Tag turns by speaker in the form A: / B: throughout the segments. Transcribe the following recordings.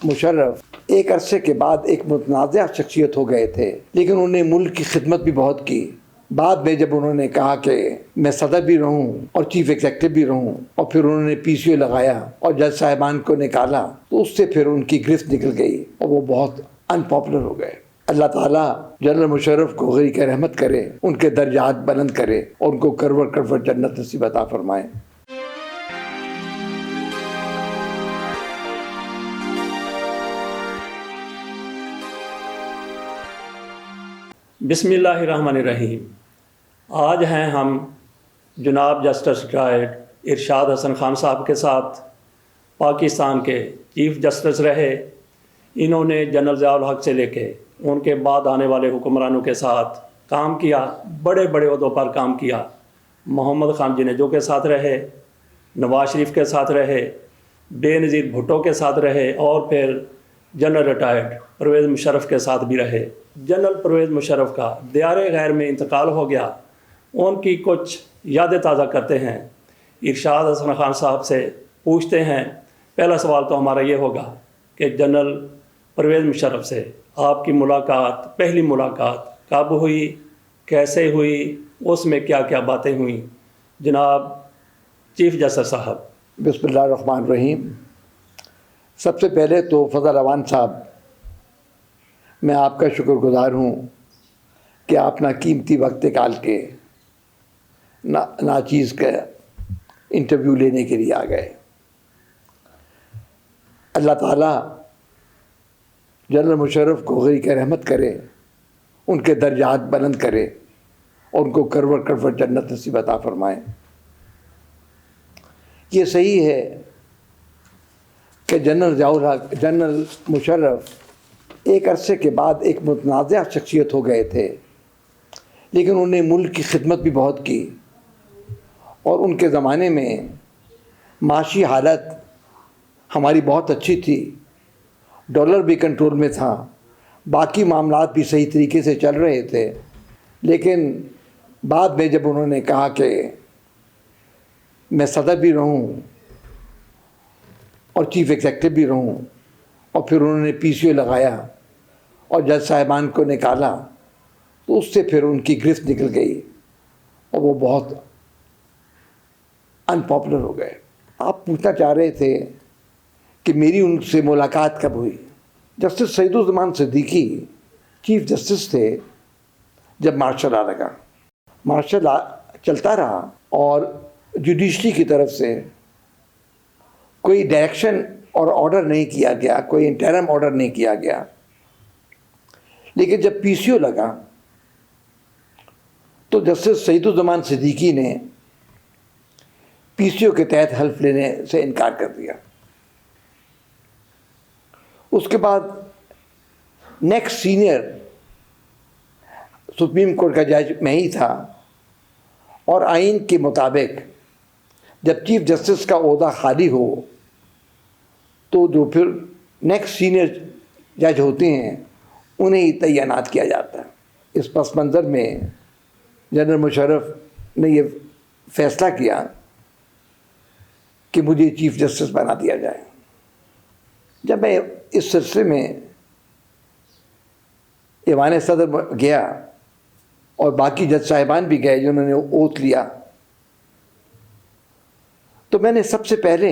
A: मुशर्रफ एक अरसे के बाद एक मुतनाज़ा शख्सियत हो गए थे, लेकिन उन्होंने मुल्क की खिदमत भी बहुत की। बाद में जब उन्होंने कहा कि मैं सदर भी रहूं और चीफ एग्जेक्टिव भी रहूं, और फिर उन्होंने पीसीओ लगाया और जज साहिबान को निकाला, तो उससे फिर उनकी गिरफ्त निकल गई और वो बहुत अनपॉपुलर हो गए। अल्लाह ताला जनरल मुशर्रफ को गरीक रहमत करे, उनके दर्जात बुलंद करे और उनको करवर करवर जन्नत नसीब अता फरमाए।
B: बिस्मिल्लाहिर्रहमानिर्रहीम। आज हैं हम जनाब जस्टिस रिटायर्ड इरशाद हसन खान साहब के साथ। पाकिस्तान के चीफ जस्टिस रहे। इन्होंने जनरल ज़ियाउल हक से लेके उनके बाद आने वाले हुक्मरानों के साथ काम किया, बड़े बड़े ओहदों पर काम किया। मोहम्मद खान जिनेजो के साथ रहे, नवाज शरीफ के साथ रहे, बेनज़ीर भुट्टो के साथ रहे और फिर जनरल रिटायर्ड परवेज़ मुशर्रफ के साथ भी रहे। जनरल परवेज़ मुशर्रफ का दियारे गैर में इंतकाल हो गया। उनकी कुछ यादें ताज़ा करते हैं। इरशाद हसन खान साहब से पूछते हैं। पहला सवाल तो हमारा ये होगा कि जनरल परवेज़ मुशर्रफ से आपकी मुलाकात, पहली मुलाकात कब हुई, कैसे हुई, उसमें क्या क्या बातें हुई? जनाब चीफ जस्टिस साहब।
A: बिस्मिल्लाहिर्रहमानिर्रहीम। सबसे पहले तो फजल अवान साहब, मैं आपका शुक्रगुजार हूँ कि आप ना कीमती वक्त निकाल के नाचीज़ का इंटरव्यू लेने के लिए आ गए। अल्लाह ताला जनरल मुशर्रफ को गरीक रहमत करे, उनके दर्जात बुलंद करे और उनको करवर करवर जन्नत नसीब अता फरमाए। ये सही है कि जनरल मुशर्रफ एक अरसे के बाद एक मुतनाज़ा शख्सियत हो गए थे, लेकिन उन्होंने मुल्क की खिदमत भी बहुत की और उनके ज़माने में माशी हालत हमारी बहुत अच्छी थी, डॉलर भी कंट्रोल में था, बाकी मामलात भी सही तरीके से चल रहे थे। लेकिन बाद में जब उन्होंने कहा कि मैं सदर भी रहूं और चीफ एग्जेक्टिव भी रहूं, और फिर उन्होंने पीसीओ लगाया और जज साहिबान को निकाला, तो उससे फिर उनकी गिरफ्त निकल गई और वो बहुत अनपॉपुलर हो गए। आप पूछना चाह रहे थे कि मेरी उनसे मुलाकात कब हुई। Justice Saeeduzzaman Siddiqui chief justice थे जब मार्शल लॉ लगा। मार्शल लॉ चलता रहा और जुडिशरी की तरफ से कोई डायरेक्शन और ऑर्डर नहीं किया गया, कोई इंटरिम ऑर्डर नहीं किया गया। लेकिन जब पीसीओ लगा तो जस्टिस सईदुज़्ज़मान सिद्दीकी ने पीसीओ के तहत हल्फ लेने से इनकार कर दिया। उसके बाद नेक्स्ट सीनियर सुप्रीम कोर्ट का जज मैं ही था और आइन के मुताबिक जब चीफ जस्टिस का ओहदा खाली हो तो जो फिर नेक्स्ट सीनियर जज होते हैं उन्हें ही तैनात किया जाता है। इस पस मंज़र में जनरल मुशर्रफ ने ये फ़ैसला किया कि मुझे चीफ जस्टिस बना दिया जाए। जब मैं इस सिलसिले में ईवान सदर गया और बाकी जज साहिबान भी गए जिन्होंने ओथ लिया, तो मैंने सबसे पहले,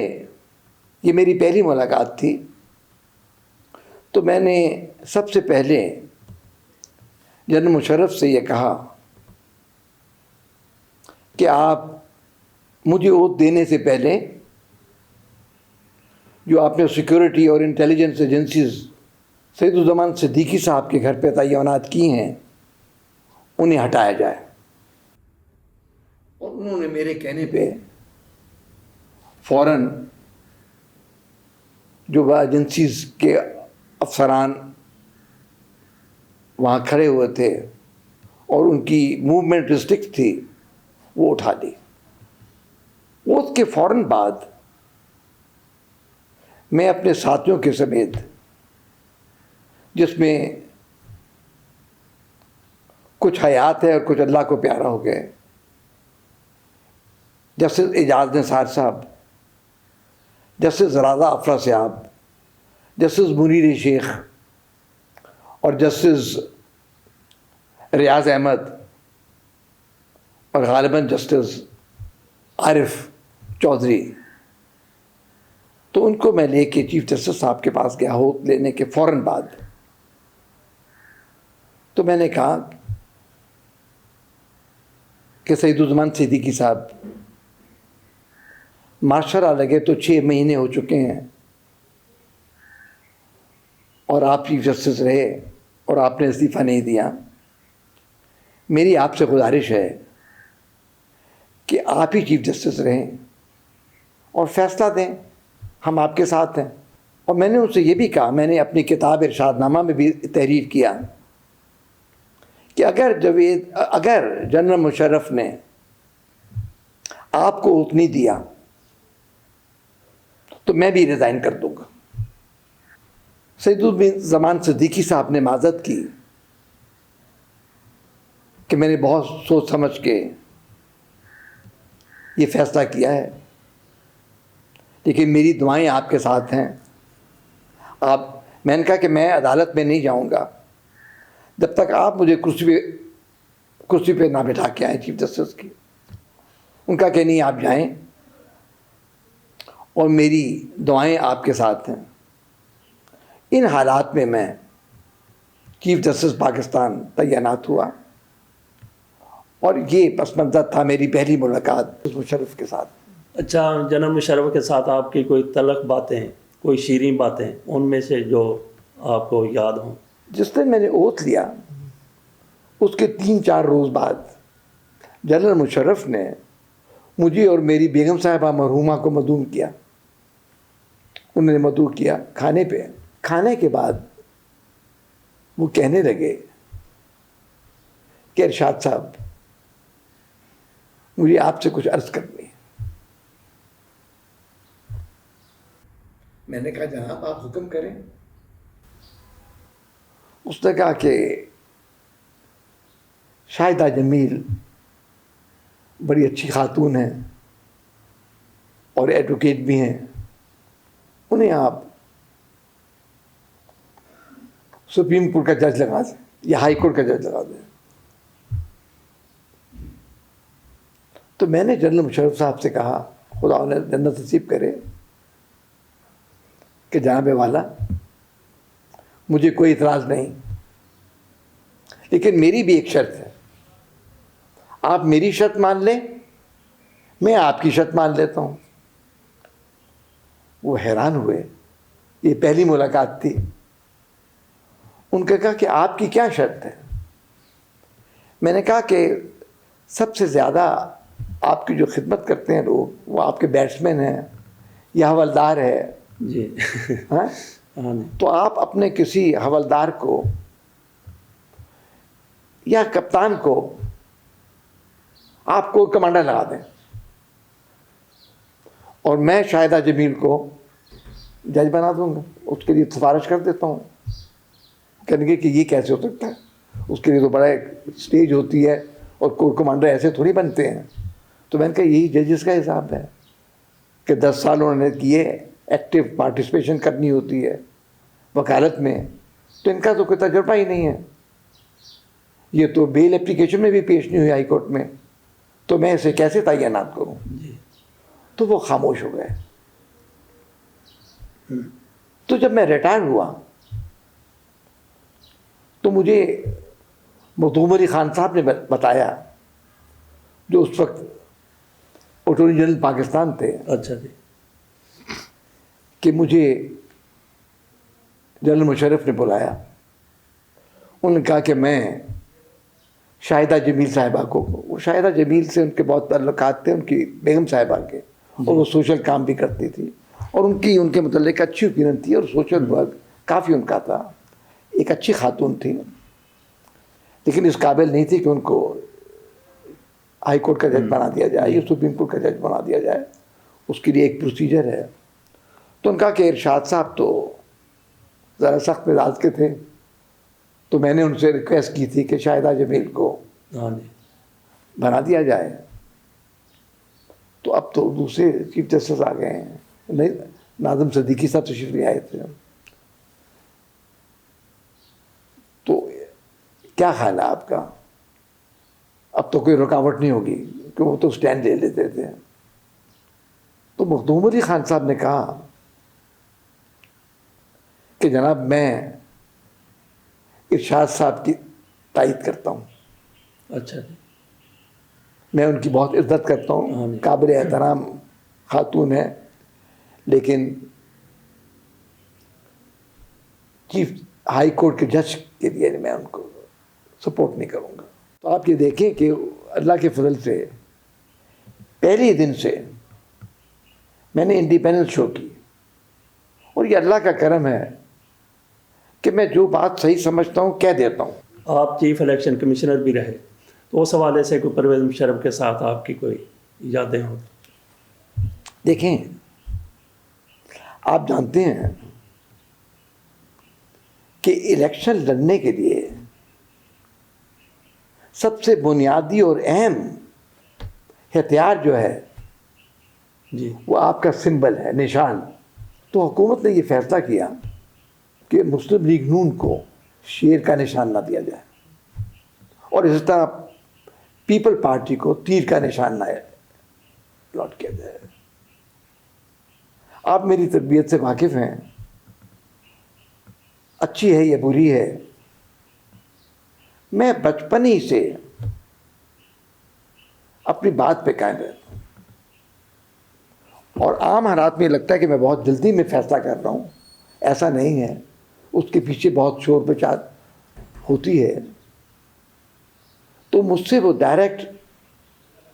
A: ये मेरी पहली मुलाकात थी, तो मैंने सबसे पहले जनरल मुशर्रफ से ये कहा कि आप मुझे ओथ देने से पहले जो आपने सिक्योरिटी और इंटेलिजेंस एजेंसीज सईदुज़्ज़मान सिद्दीकी साहब के घर पे तैनात की हैं उन्हें हटाया जाए। और उन्होंने मेरे कहने पे फ़ौरन जो वह एजेंसीज के अफसरान वहाँ खड़े हुए थे और उनकी मूवमेंट रिस्ट्रिक्ट थी, वो उठा ली। उसके फ़ौरन बाद मैं अपने साथियों के समेत, जिसमें कुछ हयात है और कुछ अल्लाह को प्यारा हो गए, जस्टिस एजाज निसार साहब, जस्टिस राजा अफरा साहब, जस्टिस मुनीर शेख और जस्टिस रियाज अहमद और गालिबन जस्टिस आरिफ चौधरी, तो उनको मैं लेके चीफ जस्टिस साहब के पास गया हो लेने के फ़ौरन बाद। तो मैंने कहा कि सईदुज़्ज़मान सिद्दीकी साहब, माशरा लगे तो 6 महीने हो चुके हैं और आप चीफ जस्टिस रहे और आपने इस्तीफ़ा नहीं दिया। मेरी आपसे गुजारिश है कि आप ही चीफ जस्टिस रहें और फैसला दें, हम आपके साथ हैं। और मैंने उनसे ये भी कहा, मैंने अपनी किताब इरशादनामा में भी तहरीर किया कि अगर जनरल मुशर्रफ ने आपको वोट नहीं दिया तो मैं भी रिज़ाइन कर दूंगा। सईदुज़्ज़मान सिद्दीकी साहब ने माज़रत की कि मैंने बहुत सोच समझ के ये फ़ैसला किया है, लेकिन मेरी दुआएं आपके साथ हैं। मैंने कहा कि मैं अदालत में नहीं जाऊंगा जब तक आप मुझे कुर्सी पे ना बिठा के आए चीफ जस्टिस की। उनका कि नहीं, आप जाएं और मेरी दुआएं आपके साथ हैं। इन हालात में मैं चीफ जस्टिस पाकिस्तान तैनात हुआ और ये पस मंज़र था मेरी पहली मुलाकात मुशर्रफ के साथ।
B: अच्छा, जनरल मुशर्रफ के साथ आपकी कोई तलख बातें, कोई शीरीं बातें, उनमें से जो आपको याद हों?
A: जिस दिन मैंने ओथ लिया उसके 3-4 रोज़ बाद जनरल मुशर्रफ ने मुझे और मेरी बेगम साहिबा मरहूमा को मदूम किया। उन्होंने मदू किया खाने पे। खाने के बाद वो कहने लगे कि इरशाद साहब, मुझे आपसे कुछ अर्ज़ करनी है। मैंने कहा जनाब आप हुक्म करें। उसने कहा कि शाहिदा जमील बड़ी अच्छी खातून है और एडवोकेट भी हैं, उन्हें आप सुप्रीम कोर्ट का जज लगा दें या हाई कोर्ट का जज लगा दें। तो मैंने जनरल मुशर्रफ साहब से कहा, खुदा उन्हें जन्नत नसीब करे, कि जनाब वाला मुझे कोई इतराज़ नहीं, लेकिन मेरी भी एक शर्त है। आप मेरी शर्त मान लें, मैं आपकी शर्त मान लेता हूँ। वो हैरान हुए, ये पहली मुलाकात थी। उनका कहा कि आपकी क्या शर्त है? मैंने कहा कि सबसे ज़्यादा आपकी जो खिदमत करते हैं लोग, वो आपके बैट्समैन हैं या हवलदार है
B: जी।
A: हाँ? तो आप अपने किसी हवलदार को या कप्तान को आपको कमांडर लगा दें और मैं शाहिदा जमील को जज बना दूंगा। उसके लिए सिफारिश कर देता हूँ। कहेंगे कि ये कैसे हो सकता है, उसके लिए तो बड़ा एक स्टेज होती है और कोर कमांडर ऐसे थोड़ी बनते हैं। तो मैंने कहा यही जजेस का हिसाब है कि 10 साल उन्होंने किए, एक्टिव पार्टिसिपेशन करनी होती है वकालत में, तो इनका तो कोई तजुर्बा ही नहीं है। ये तो बेल एप्लीकेशन में भी पेश नहीं हुई हाई कोर्ट में, तो मैं इसे कैसे तैनात करूं? तो वो खामोश हो गए। तो जब मैं रिटायर हुआ तो मुझे मखदूम अली खान साहब ने बताया, जो उस वक्त अटॉर्नी जनरल पाकिस्तान थे।
B: अच्छा जी।
A: कि मुझे जनरल मुशर्रफ ने बुलाया। उन्होंने कहा कि मैं शाहिदा जमील साहिबा को, वो शाहिदा जमील से उनके बहुत ताल्लुकात थे, उनकी बेगम साहिबा के, और वो सोशल काम भी करती थी और उनके मतलब अच्छी ओपिनियन थी और सोशल वर्क काफ़ी उनका था। एक अच्छी खातून थी, लेकिन इस काबिल नहीं थी कि उनको हाई कोर्ट का जज बना दिया जाए या सुप्रीम कोर्ट का जज बना दिया जाए। उसके लिए एक प्रोसीजर है। तो उनका कि इरशाद साहब तो ज़रा सख्त मिजाज के थे, तो मैंने उनसे रिक्वेस्ट की थी कि शाहिदा जमील को बना दिया जाए। तो अब तो दूसरे चीफ जस्टिस आ गए हैं, नहीं नाज़िम सिद्दीकी साहब तशरीफ ले आए थे, तो क्या ख्याल है आपका? अब तो कोई रुकावट नहीं होगी कि वो तो स्टैंड ले लेते थे। तो मखदूम अली खान साहब ने कहा कि जनाब मैं इरशाद साहब की तायद करता हूँ,
B: अच्छा जी।
A: मैं उनकी बहुत इज्जत करता
B: हाँ
A: हूँ,
B: जी।
A: काबिल एहतराम खातून है, लेकिन चीफ हाई कोर्ट के जज के लिए मैं उनको सपोर्ट नहीं करूँगा। तो आप ये देखें कि अल्लाह के फजल से पहले दिन से मैंने इंडिपेंडेंस शो की, और ये अल्लाह का करम है कि मैं जो बात सही समझता हूँ कह देता हूँ।
B: आप चीफ इलेक्शन कमिश्नर भी रहे, तो उस हवाले से कोई परवेज़ मुशर्रफ के साथ आपकी कोई यादें हों?
A: देखें, आप जानते हैं कि इलेक्शन लड़ने के लिए सबसे बुनियादी और अहम हथियार जो है
B: जी।
A: वो आपका सिंबल है, निशान। तो हुकूमत ने ये फैसला किया कि मुस्लिम लीग नून को शेर का निशान ना दिया जाए, और इस तरह पीपल पार्टी को तीर का निशान ना लौट किया जाए। आप मेरी तरबियत से वाकिफ़ हैं, अच्छी है या बुरी है, मैं बचपन ही से अपनी बात पे कायम रहता हूँ, और आम हालात में लगता है कि मैं बहुत जल्दी में फैसला कर रहा हूँ, ऐसा नहीं है। उसके पीछे बहुत शोर प्रचार होती है। तो मुझसे वो डायरेक्ट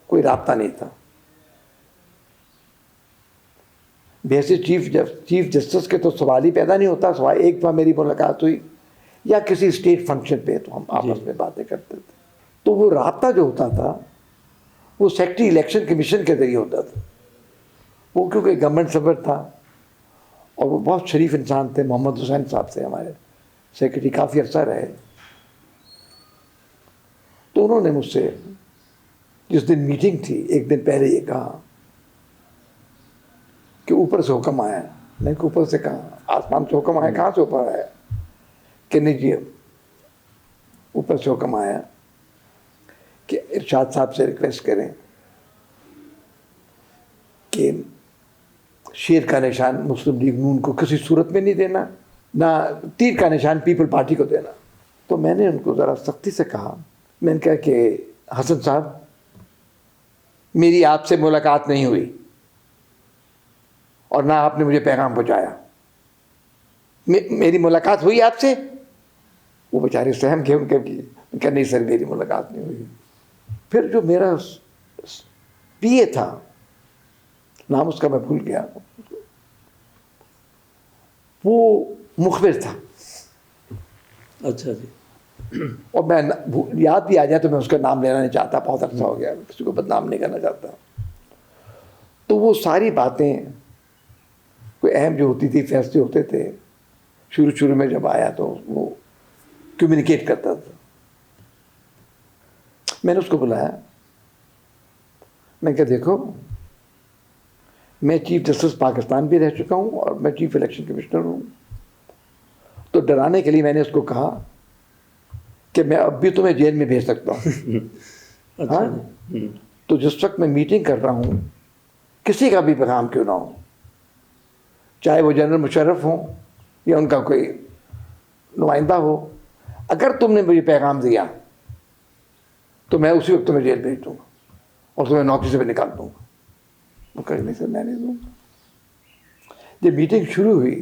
A: कोई राब्ता नहीं था। वैसे चीफ जस्टिस के तो सवाल ही पैदा नहीं होता। सवाल एक बार मेरी मुलाकात हुई या किसी स्टेट फंक्शन पे, तो हम आपस में बातें करते थे। तो वो राब्ता जो होता था वो सेक्रेटरी इलेक्शन कमीशन के जरिए होता था। वो क्योंकि गवर्नमेंट सर्वेंट था और वो बहुत शरीफ इंसान थे, मोहम्मद हुसैन साहब से हमारे सेक्रेटरी काफ़ी अर्सा रहे। तो उन्होंने मुझसे जिस दिन मीटिंग थी एक दिन पहले ये कहा कि ऊपर से हुक्म आया। मैंने कहा ऊपर से कहाँ? आसमान से हुक्म आया? कहाँ से ऊपर आया? कि नहीं जी, ऊपर से हुक्म आया कि इरशाद साहब से रिक्वेस्ट करें कि शेर का निशान मुस्लिम लीग नून को किसी सूरत में नहीं देना, ना तीर का निशान पीपल पार्टी को देना। तो मैंने उनको ज़रा सख्ती से कहा, मैंने कहा कि हसन साहब, मेरी आपसे मुलाकात नहीं हुई और ना आपने मुझे पैगाम पहुंचाया। मेरी मुलाकात हुई आपसे? वो बेचारे सहम गए, उनका नहीं सर मेरी मुलाकात नहीं हुई। फिर जो मेरा पीए था, नाम उसका मैं भूल गया, वो मुखबिर था।
B: अच्छा जी।
A: और मैं याद भी आ जाए तो मैं उसका नाम लेना नहीं चाहता, बहुत अच्छा हो गया, किसी को बदनाम नहीं करना चाहता। तो वो सारी बातें कोई अहम जो होती थी, फैसले होते थे, शुरू में जब आया तो वो कम्युनिकेट करता था। मैंने उसको बुलाया, मैं कहा देखो, मैं चीफ जस्टिस पाकिस्तान भी रह चुका हूँ और मैं चीफ इलेक्शन कमिश्नर हूँ। तो डराने के लिए मैंने उसको कहा कि मैं अब भी तुम्हें जेल में भेज सकता हूँ।
B: अच्छा
A: हाँ?
B: जी।
A: तो जिस वक्त मैं मीटिंग कर रहा हूँ, किसी का भी पैगाम क्यों ना हो, चाहे वो जनरल मुशर्रफ हो या उनका कोई नुमाइंदा हो, अगर तुमने मुझे पैगाम दिया तो मैं उसी वक्त तुम्हें जेल भेज दूँगा और तुम्हें नौकरी से भी निकाल दूँगा। वो कहने से मैं नहीं दूँगा। जब मीटिंग शुरू हुई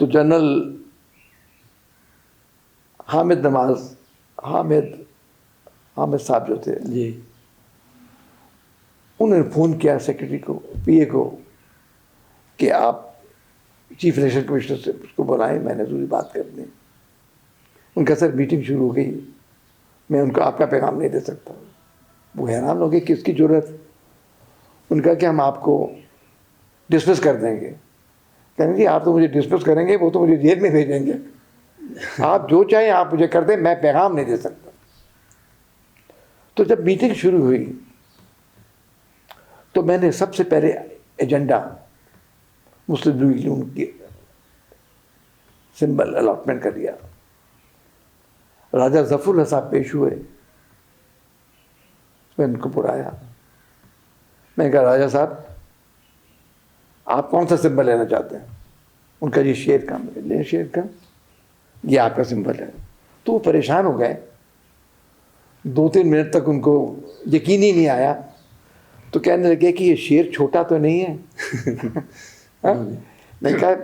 A: तो जनरल हामिद साहब जो थे
B: जी।
A: उन्होंने फ़ोन किया सेक्रेटरी को, पीए को, कि आप चीफ इलेक्शन कमिश्नर से उसको बुलाएं, मैंने ज़रूरी बात करनी। उनका सर मीटिंग शुरू हो गई, मैं उनको आपका पैगाम नहीं दे सकता। वो हैरान हो गए कि इसकी ज़रूरत। उनका कि हम आपको डिसमिस कर देंगे। कहने जी आप तो मुझे डिसमिस करेंगे, वो तो मुझे जेल में भेजेंगे। आप जो चाहें आप मुझे कर दें, मैं पैगाम नहीं दे सकता। तो जब मीटिंग शुरू हुई तो मैंने सबसे पहले एजेंडा मुस्लिम लीग नून की सिंबल अलॉटमेंट कर दिया। राजा जफरुल्लाह साहब पेश हुए, मैं उनको बुलाया, मैंने कहा राजा साहब आप कौन सा सिंबल लेना चाहते हैं? उनका ये शेर का। ले शेर का, ये आपका सिंबल है। तो वो परेशान हो गए, 2-3 मिनट तक उनको यकीन ही नहीं आया। तो कहने लगे कि ये शेर छोटा तो नहीं है? हाँ? मैंने कहा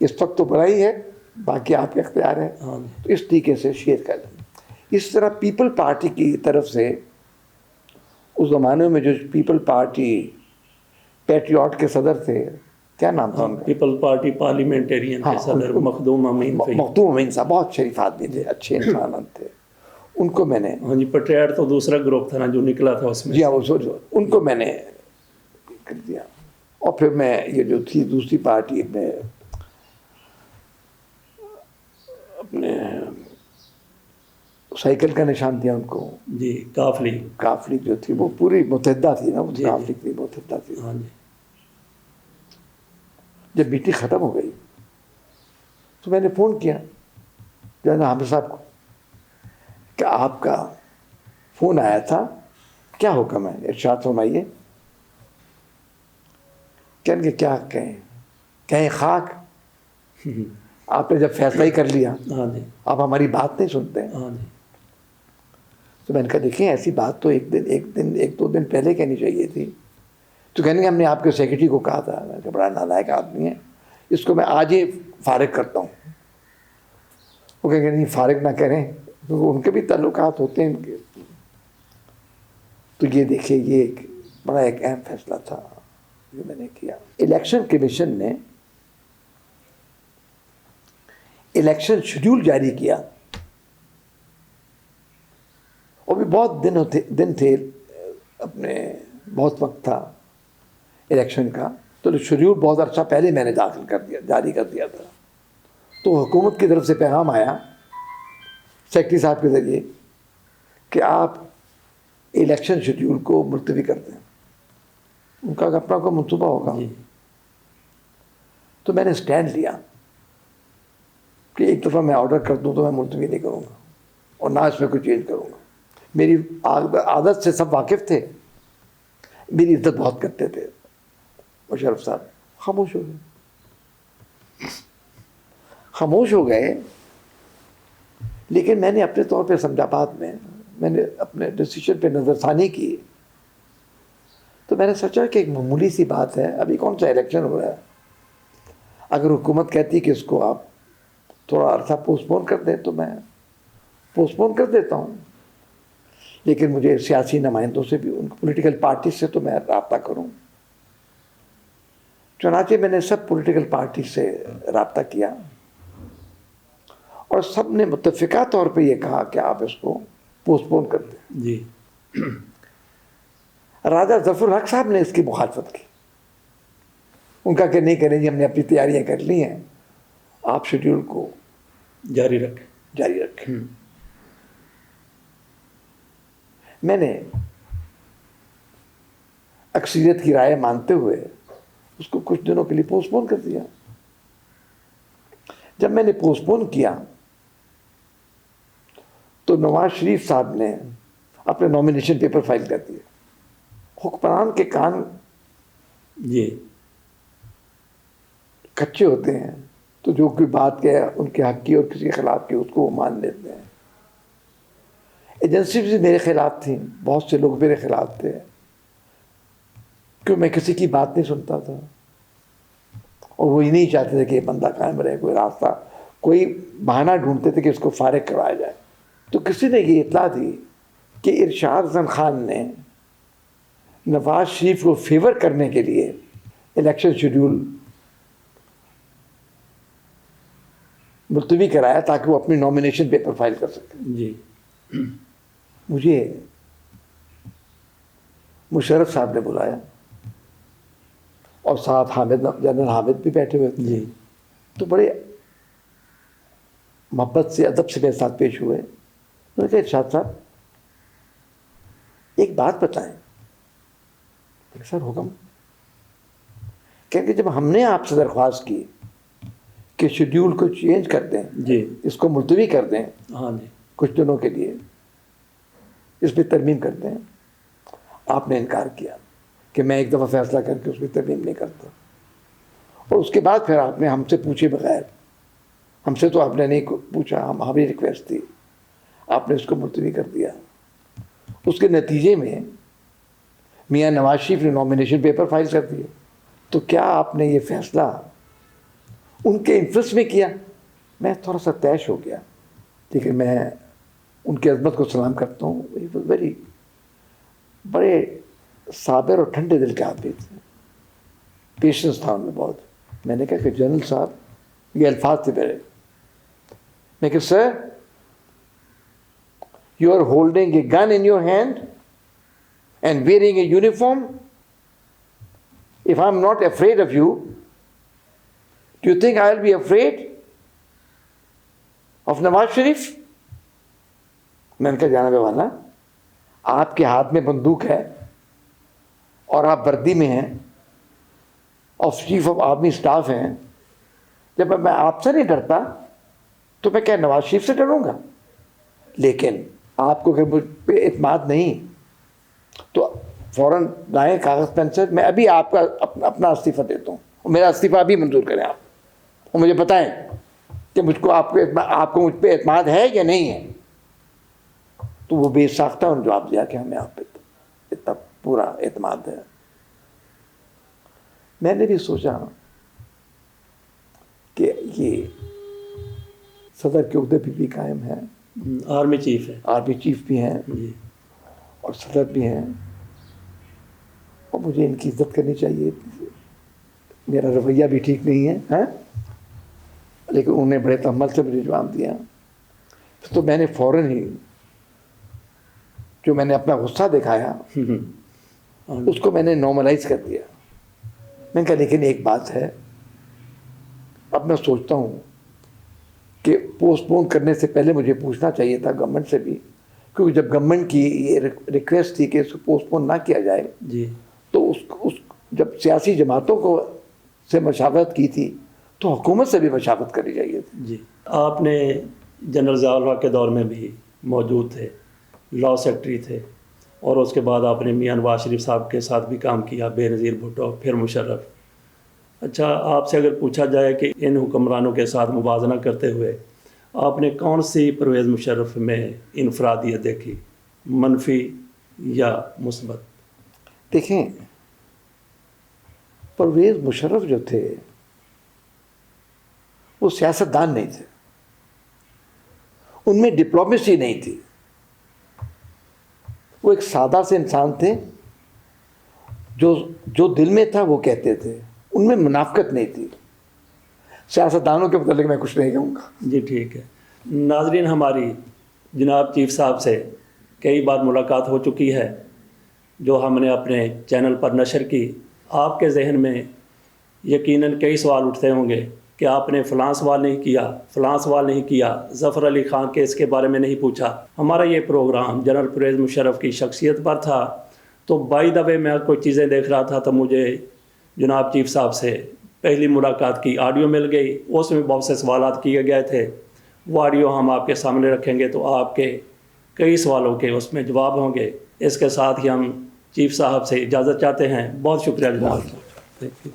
A: इस वक्त तो बड़ा ही है, बाकी आपके इख्तियार है। तो इस तरीके से शेर का, इस तरह पीपल पार्टी की तरफ से उस ज़माने में जो पीपल पार्टी पैट्रियट के सदर थे, क्या नाम था उनका?
B: पीपल पार्टी पार्लियामेंटेरियन के सदर मखदूम अमीन फ़हीम।
A: मखदूम अमीन साहब बहुत शरीफ आदमी थे, अच्छे इंसान थे। उनको मैंने,
B: हाँ जी, पेट्रियट तो दूसरा ग्रुप था ना जो निकला था उसमें।
A: जी हाँ, उनको मैंने कर दिया। और फिर मैं ये जो थी दूसरी पार्टी में अपने साइकिल का निशान दिया उनको।
B: जी, काफली।
A: काफली जो थी वो पूरी मुतहदा थी ना, वो काफली की मुतहदा थी।
B: हाँ जी।
A: जब मीटिंग ख़त्म हो गई तो मैंने फ़ोन किया जनरल हामिद साहब को कि आपका फ़ोन आया था, क्या हुक्म है, इरशाद फरमाइए। कहने क्या कहें, कहें खाक, आपने जब फैसला ही कर लिया,
B: हाँ जी,
A: आप हमारी बात नहीं सुनते हैं।
B: हाँ जी।
A: तो मैंने कहा देखिए ऐसी बात तो एक दो दिन पहले कहनी चाहिए थी। तो कहने हमने आपके सेक्रेटरी को कहा था। मैंने कहा बड़ा नालायक आदमी है, इसको मैं आज ही फारिग करता हूँ। वो कहेंगे नहीं फारिग ना करें, क्योंकि उनके भी ताल्लुकात होते हैं इनके। तो ये देखिए ये एक बड़ा एक अहम फैसला था जो मैंने किया। इलेक्शन कमीशन ने इलेक्शन शेड्यूल जारी किया, और भी बहुत दिन थे अपने, बहुत वक्त था इलेक्शन का। तो शेड्यूल बहुत अच्छा पहले मैंने दाखिल कर दिया, जारी कर दिया था। तो हुकूमत की तरफ से पैगाम आया सेक्रेटरी साहब के ज़रिए कि आप इलेक्शन शेड्यूल को मुलतवी कर दें। उनका अपना कोई मनसूबा होगा। तो मैंने स्टैंड लिया कि एक दफ़ा मैं ऑर्डर कर दूं तो मैं मुलतवी नहीं करूँगा और ना इसमें कोई चेंज करूँगा। मेरी आदत से सब वाकिफ़ थे, मेरी इज्जत बहुत करते थे। मुशर्रफ साहब खामोश हो गए, खामोश हो गए। लेकिन मैंने अपने तौर पे समझा, बाद में मैंने अपने डिसीजन पे नज़रसानी की। तो मैंने सोचा कि एक मामूली सी बात है, अभी कौन सा इलेक्शन हो रहा है, अगर हुकूमत कहती कि इसको आप थोड़ा अर्सा पोस्टपोन कर दें तो मैं पोस्टपोन कर देता हूँ। लेकिन मुझे सियासी नुमाइंदों से भी, उनको पॉलिटिकल पार्टी से तो मैं रब्ता करूँ। चुनांचे मैंने सब पॉलिटिकल पार्टी से रब्ता किया और सब ने मुत्तफ़िका तौर पे ये कहा कि आप इसको पोस्टपोन कर दें।
B: जी।
A: राजा ज़फ़रुल हक साहब ने इसकी मुखालफत की। उनका कि नहीं करें जी, हमने अपनी तैयारियां कर ली हैं, आप शेड्यूल को
B: जारी रखें।
A: मैंने अक्सरियत की राय मानते हुए उसको कुछ दिनों के लिए पोस्टपोन कर दिया। जब मैंने पोस्टपोन किया तो नवाज शरीफ साहब ने अपने नॉमिनेशन पेपर फाइल कर दिए। हुक्मरान के कान
B: जी
A: कच्चे होते हैं, तो जो कोई बात कहे उनके हक की और किसी के खिलाफ की उसको वो मान लेते हैं। एजेंसी भी मेरे खिलाफ थी, बहुत से लोग मेरे खिलाफ थे, क्यों मैं किसी की बात नहीं सुनता था और वो ही नहीं चाहते थे कि ये बंदा कायम रहे, कोई रास्ता, कोई बहाना ढूंढते थे कि इसको फारिग करवाया जाए। तो किसी ने ये इत्तला दी कि इरशाद हसन खान ने नवाज शरीफ को फेवर करने के लिए इलेक्शन शेड्यूल मुलतवी कराया ताकि वो अपनी नॉमिनेशन पेपर फाइल कर सके।
B: जी।
A: मुझे मुशर्रफ साहब ने बुलाया और साथ जनरल हामिद भी बैठे हुए थे।
B: जी।
A: तो बड़े मोहब्बत से, अदब से मेरे साथ पेश हुए। उन्होंने कहा इरशाद साहब एक बात बताएं। सर हुक्म। क्योंकि जब हमने आपसे दरख्वास्त की कि शेड्यूल को चेंज कर दें,
B: जी
A: इसको मुलतवी कर दें
B: हाँ जी
A: कुछ दिनों के लिए, इस पर तरमीम कर दें। आपने इनकार किया कि मैं एक दफ़ा फैसला करके उस पर तरमीम नहीं करता। और उसके बाद फिर आपने हमसे पूछे बगैर, हमसे तो आपने नहीं पूछा, हमारी रिक्वेस्ट थी, आपने इसको मुलतवी कर दिया। उसके नतीजे में मियाँ नवाज शरीफ ने नॉमिनेशन पेपर फाइल कर दिए। तो क्या आपने ये फैसला उनके इंटरेस्ट में किया? मैं थोड़ा सा तैश हो गया, लेकिन मैं उनकी अज़मत को सलाम करता हूँ। वेरी बड़े साबिर और ठंडे दिल के आदमी थे, पेशेंस था उनमें बहुत। मैंने कहा कि जनरल साहब, ये अल्फाज थे मेरे, मैं कहा sir, you are holding a gun in your hand and wearing a uniform. If I'm not afraid of you, do you think I'll be afraid of Nawaz Sharif? मैंने कहा जाना बेवाना, आपके हाथ में बंदूक है और आप वर्दी में हैं और चीफ ऑफ आर्मी स्टाफ हैं। जब मैं आपसे नहीं डरता तो मैं क्या नवाज शरीफ से डरूंगा? लेकिन आपको अगर मुझ पर एतमाद नहीं तो फ़ौरन लाएँ कागज़ पेन से, मैं अभी आपका अपना इस्तीफ़ा देता हूँ और मेरा इस्तीफ़ा अभी मंजूर करें आप, और मुझे बताएं कि आपको मुझ पर एतमाद है या नहीं है। तो वो बेसाख्ता उन्होंने जवाब दिया कि हमें आप पे इतना पूरा एतमाद है। मैंने भी सोचा कि ये सदर के उहदे भी कायम है,
B: आर्मी चीफ है,
A: आर्मी चीफ भी हैं
B: जी
A: और सदर भी हैं, और मुझे इनकी इज्जत करनी चाहिए। मेरा रवैया भी ठीक नहीं है, हैं? लेकिन उन्होंने बड़े तहम्मुल से मुझे जवाब दिया। तो मैंने फ़ौरन ही जो मैंने अपना गुस्सा दिखाया उसको मैंने नॉर्मलाइज कर दिया। मैंने कहा लेकिन एक बात है, अब मैं सोचता हूँ कि पोस्टपोन करने से पहले मुझे पूछना चाहिए था गवर्नमेंट से भी, क्योंकि जब गवर्नमेंट की ये रिक्वेस्ट थी कि इसको पोस्टपोन ना किया जाए
B: जी,
A: तो उस जब सियासी जमातों को से मशावरत की थी तो हुकूमत से भी मशावरत करनी चाहिए थी।
B: जी आपने जनरल ज़ियाउल हक के दौर में भी मौजूद थे, लॉ सेक्रेटरी थे, और उसके बाद आपने मियां नवाज शरीफ साहब के साथ भी काम किया, बेनज़ीर भुट्टो, फिर मुशर्रफ। अच्छा, आपसे अगर पूछा जाए कि इन हुक्मरानों के साथ मुवाजना करते हुए आपने कौन सी परवेज़ मुशर्रफ में इनफरादियत देखी, मनफी या मुस्बत?
A: देखें, परवेज़ मुशर्रफ जो थे वो सियासतदान नहीं थे, उनमें डिप्लोमेसी नहीं थी। वो एक सादा से इंसान थे, जो दिल में था वो कहते थे, उनमें मुनाफकत नहीं थी। सियासतदानों के मतलब मैं कुछ नहीं कहूँगा।
B: जी ठीक है। नाजरीन, हमारी जनाब चीफ साहब से कई बार मुलाकात हो चुकी है, जो हमने अपने चैनल पर नशर की। आपके जहन में यकीनन कई सवाल उठते होंगे कि आपने फ़लाँ सवाल नहीं किया, फ़लाँ सवाल नहीं किया, ज़फ़र अली ख़ान केस के बारे में नहीं पूछा। हमारा ये प्रोग्राम जनरल परवेज़ मुशर्रफ की शख्सियत पर था। तो बाय द वे मैं कोई चीज़ें देख रहा था तो मुझे जनाब चीफ साहब से पहली मुलाकात की ऑडियो मिल गई, उसमें बहुत से सवालात किए गए थे। वो ऑडियो हम आपके सामने रखेंगे तो आपके कई सवालों के उसमें जवाब होंगे। इसके साथ ही हम चीफ साहब से इजाज़त चाहते हैं। बहुत शुक्रिया जनाब। Thank you.